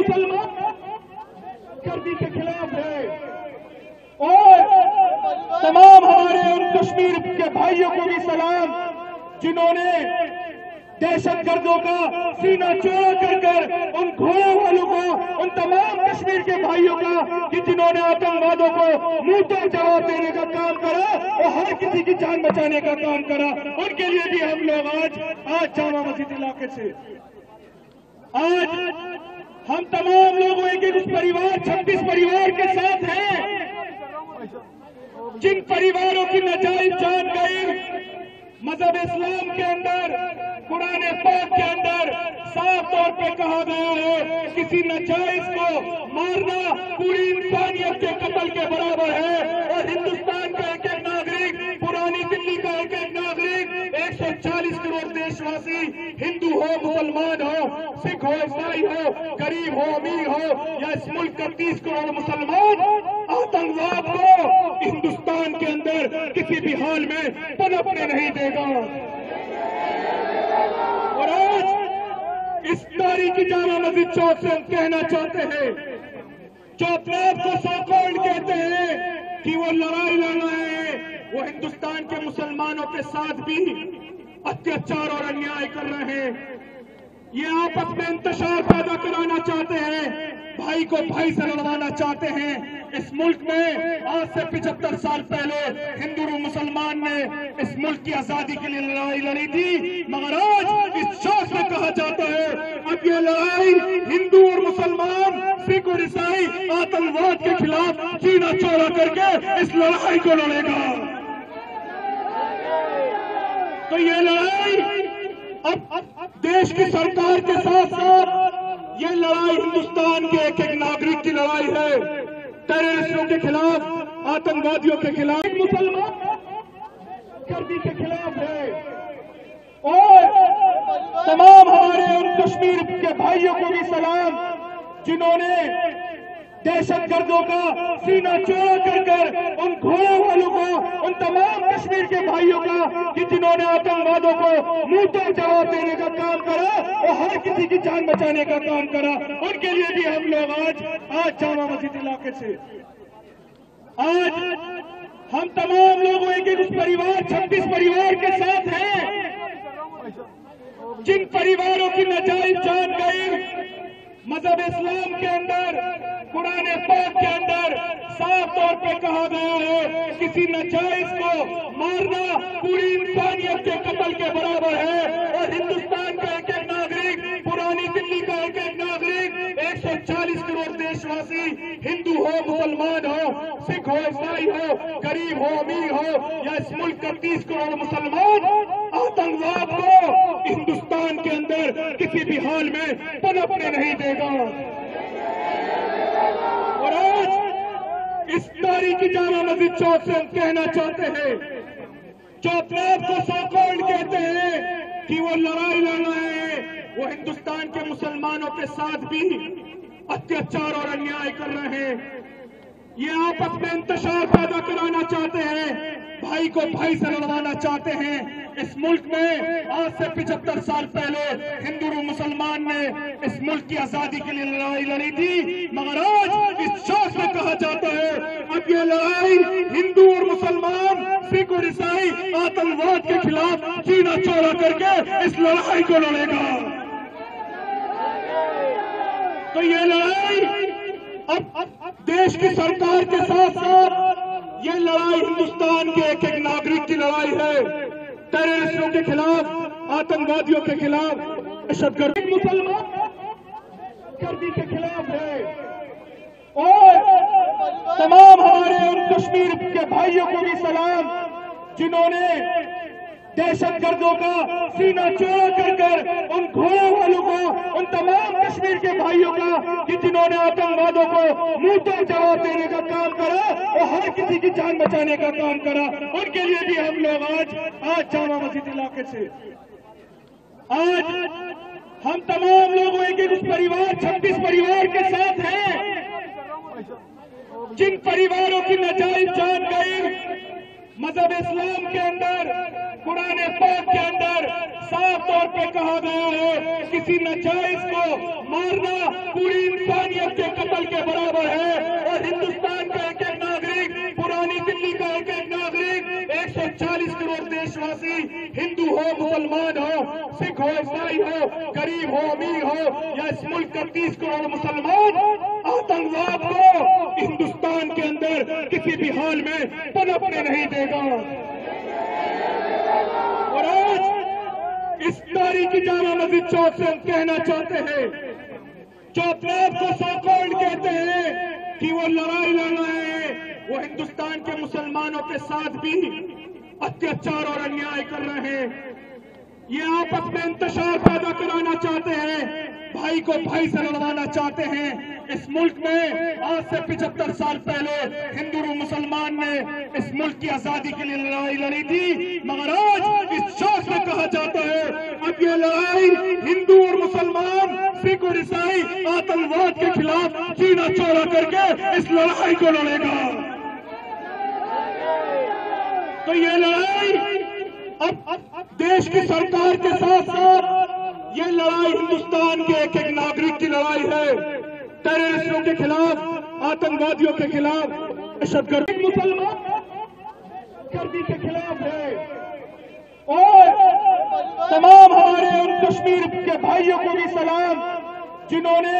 मुसलमान गर्दी के खिलाफ है और तमाम हमारे उन कश्मीर के भाइयों को भी सलाम जिन्होंने दहशतगर्दों का सीना चौड़ा कर उन घोड़ों वालों को, उन तमाम कश्मीर के भाइयों का कि जिन्होंने आतंकवादों को मुंह तोड़ जवाब देने का काम करा और हर किसी की जान बचाने का काम करा, उनके लिए भी हम लोग आज जामा मस्जिद इलाके से आज हम तमाम लोग एक उस परिवार 26 परिवार के साथ हैं जिन परिवारों की नाजायज जान गई। मजहब इस्लाम के अंदर, कुरान पाक के अंदर साफ तौर पे कहा गया है किसी नाजायज को मारना पूरी इंसानियत के कत्ल के बराबर है। और हिंदुस्तान का एक एक नागरिक, पुरानी दिल्ली का एक एक नागरिक, 140 करोड़ देशवासी, हिंदू हो मुसलमान हो, सिख हो ईसाई हो, गरीब हो अमीर हो या इस मुल्क का 30 करोड़ मुसलमान आतंकवाद को हिंदुस्तान के अंदर किसी भी हाल में पनपने नहीं देगा। और आज इस तारीखी जामा मस्जिद चौक से हम कहना चाहते हैं, जो अपने आप को सॉकॉल्ड कहते हैं कि वो लड़ाई लड़ रहे हैं, वो हिंदुस्तान के मुसलमानों के साथ भी अत्याचार और अन्याय कर रहे हैं। ये आपस में इंतशार पैदा कराना चाहते हैं, भाई को भाई से लड़वाना चाहते हैं। इस मुल्क में आज से 75 साल पहले हिंदू और मुसलमान ने इस मुल्क की आजादी के लिए लड़ाई लड़ी थी, मगर आज इस शौक में कहा जाता है अब ये लड़ाई हिंदू और मुसलमान, सिख और ईसाई आतंकवाद के खिलाफ सीना चौड़ा करके इस लड़ाई को लड़ेगा। तो ये लड़ाई अब देश की सरकार के साथ साथ ये लड़ाई हिंदुस्तान के एक एक नागरिक की लड़ाई है। टेररिस्टों के खिलाफ, आतंकवादियों के खिलाफ, मुसलमान गर्दी के खिलाफ है और तमाम हमारे उन कश्मीर के भाइयों को भी सलाम जिन्होंने दहशतगर्दों का सीना चौड़ा कर उन घोड़ों वालों को, उन तमाम कश्मीर के भाइयों का कि जिन्होंने आतंकवादों को मुंह तोड़ जवाब देने का काम करा और हर किसी की जान बचाने का काम करा, उनके लिए भी हम लोग आज जामा मस्जिद इलाके से आज हम तमाम लोग एक उस परिवार 26 परिवार के साथ हैं जिन परिवारों की नाजायज जान गई। मजहब इस्लाम के अंदर, कुरान पाक के अंदर साफ तौर पे कहा गया है किसी नाजायज को मारना पूरी इंसानियत के कत्ल के बराबर है। और हिंदुस्तान का एक एक नागरिक, पुरानी दिल्ली का एक एक नागरिक, 140 करोड़ देशवासी, हिंदू हो मुसलमान हो, सिख हो ईसाई हो, गरीब हो अमीर हो या इस मुल्क का 30 करोड़ मुसलमान आतंकवाद को हिंदुस्तान के अंदर किसी भी हाल में पनपने नहीं देगा। और आज इस तारीखी जामा मस्जिद चौक से हम कहना चाहते हैं, जो अपने आप को सॉकॉल्ड कहते हैं कि वो लड़ाई लड़ रहे हैं, वो हिंदुस्तान के मुसलमानों के साथ भी अत्याचार और अन्याय कर रहे हैं। ये आपस में इंतशार पैदा कराना चाहते हैं, भाई को भाई से लड़वाना चाहते हैं। इस मुल्क में आज से 75 साल पहले हिंदू और मुसलमान ने इस मुल्क की आजादी के लिए लड़ाई लड़ी थी, मगर आज इस शौक में कहा जाता है अब ये लड़ाई हिंदू और मुसलमान, सिख और ईसाई आतंकवाद के खिलाफ सीना चौड़ा करके इस लड़ाई को लड़ेगा। तो ये लड़ाई अब देश की सरकार के साथ साथ ये लड़ाई हिंदुस्तान के एक एक नागरिक की लड़ाई है। टेररिस्टों के खिलाफ, आतंकवादियों के खिलाफ, दहशतगर्द मुसलमान गर्दी के खिलाफ है और तमाम हमारे उन कश्मीर के भाइयों को भी सलाम जिन्होंने दहशतगर्दों का सीना चौड़ा कर उन घोड़ों वालों को, उन तमाम कश्मीर के भाइयों का कि जिन्होंने आतंकवादों को मुंह तोड़ जवाब देने का काम करा और हर किसी की जान बचाने का काम करा, उनके लिए भी हम लोग आज जामा मस्जिद इलाके से आज हम तमाम लोग एक उस परिवार 26 परिवार के साथ हैं जिन परिवारों की नाजायज जान गई। मजहब इस्लाम के अंदर, कुरान पाक के अंदर साफ तौर पे कहा गया है किसी नाजायज को मारना पूरी इंसान इंसानियत के कत्ल के बराबर है। और हिंदुस्तान का एक एक नागरिक, पुरानी दिल्ली का एक एक नागरिक, 140 करोड़ देशवासी, हिंदू हो, मुसलमान हो, सिख हो, ईसाई हो, गरीब हो, अमीर हो, या इस मुल्क का 30 करोड़ मुसलमान आतंकवाद को हिंदुस्तान के अंदर किसी भी हाल में पनपने नहीं देगा। और आज इस तारीखी जामा मस्जिद चौक से हम कहना चाहते हैं, जो अपने आप को सो-कॉल्ड कहते हैं कि वो लड़ाई लड़ रहे हैं, वो हिंदुस्तान के मुसलमानों के साथ भी अत्याचार और अन्याय कर रहे हैं। ये आपस में इंतशार पैदा कराना चाहते हैं, भाई को भाई से लड़वाना चाहते हैं। इस मुल्क में आज से 75 साल पहले हिंदू और मुसलमान ने इस मुल्क की आजादी के लिए लड़ाई लड़ी थी, मगर आज इस शौक से कहा जाता है अब ये लड़ाई हिंदू और मुसलमान, सिख और ईसाई आतंकवाद के खिलाफ सीना चौड़ा करके इस लड़ाई को लड़ेगा। तो ये लड़ाई अब देश की सरकार के साथ साथ ये लड़ाई हिंदुस्तान के एक एक नागरिक की लड़ाई है। टेररिस्टों के खिलाफ, आतंकवादियों के खिलाफ, दहशतगर्दी, मुसलमान गर्दी के खिलाफ है। और तमाम हमारे उन कश्मीर के भाइयों को भी सलाम जिन्होंने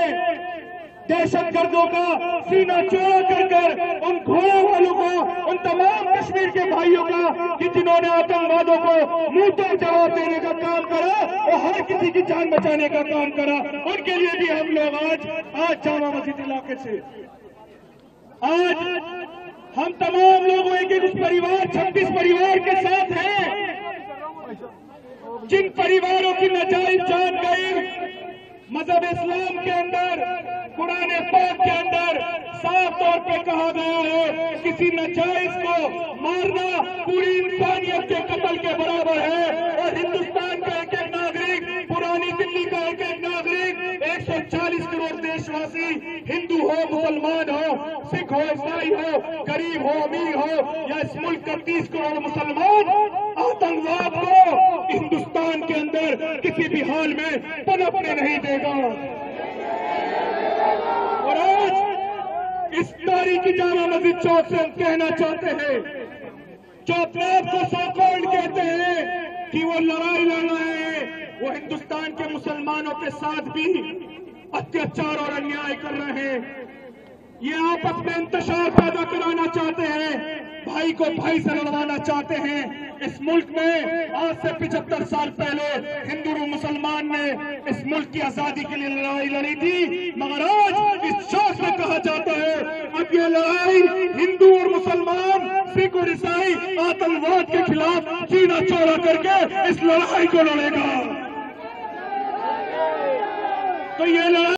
दहशतगर्दों का सीना चौड़ा कर उन घोड़ों वालों को, उन तमाम कश्मीर के भाइयों का कि जिन्होंने आतंकवादों को मुंह तोड़ जवाब देने का काम करा और हर किसी की जान बचाने का काम करा, उनके लिए भी हम लोग आज जामा मस्जिद इलाके से आज हम तमाम लोगों एक एक परिवार, 26 परिवार के साथ हैं, जिन परिवारों की नाजायज जान गई। मजहब इस्लाम के अंदर, कुरान पाक के अंदर साफ तौर पर कहा गया है किसी नाजायज को मारना पूरी इंसानियत के कत्ल के बराबर है। और हिंदुस्तान का एक एक नागरिक, पुरानी दिल्ली का एक एक नागरिक, 140 करोड़ देशवासी, हिंदू हो, मुसलमान हो, सिख हो, ईसाई हो, गरीब हो, अमीर हो, या इस मुल्क का 30 करोड़ मुसलमान आतंकवाद को हिंदुस्तान के अंदर किसी भी हाल में पनपने नहीं देगा। और आज इस तारीखी जामा मस्जिद चौक से हम कहना चाहते हैं, जो अपने आप को सो-कॉल्ड कहते हैं कि वो लड़ाई लड़ रहे हैं, वो हिंदुस्तान के मुसलमानों के साथ भी अत्याचार और अन्याय कर रहे हैं। ये आपस में इंतशार पैदा कराना चाहते हैं, भाई को भाई से लड़वाना चाहते हैं। इस मुल्क में आज से 75 साल पहले हिंदू और मुसलमान ने इस मुल्क की आजादी के लिए लड़ाई लड़ी थी, मगर आज इस शौक से कहा जाता है अब ये लड़ाई हिंदू और मुसलमान, सिख और ईसाई आतंकवाद के खिलाफ सीना चौड़ा करके इस लड़ाई को लड़ेगा। तो ये लड़ाई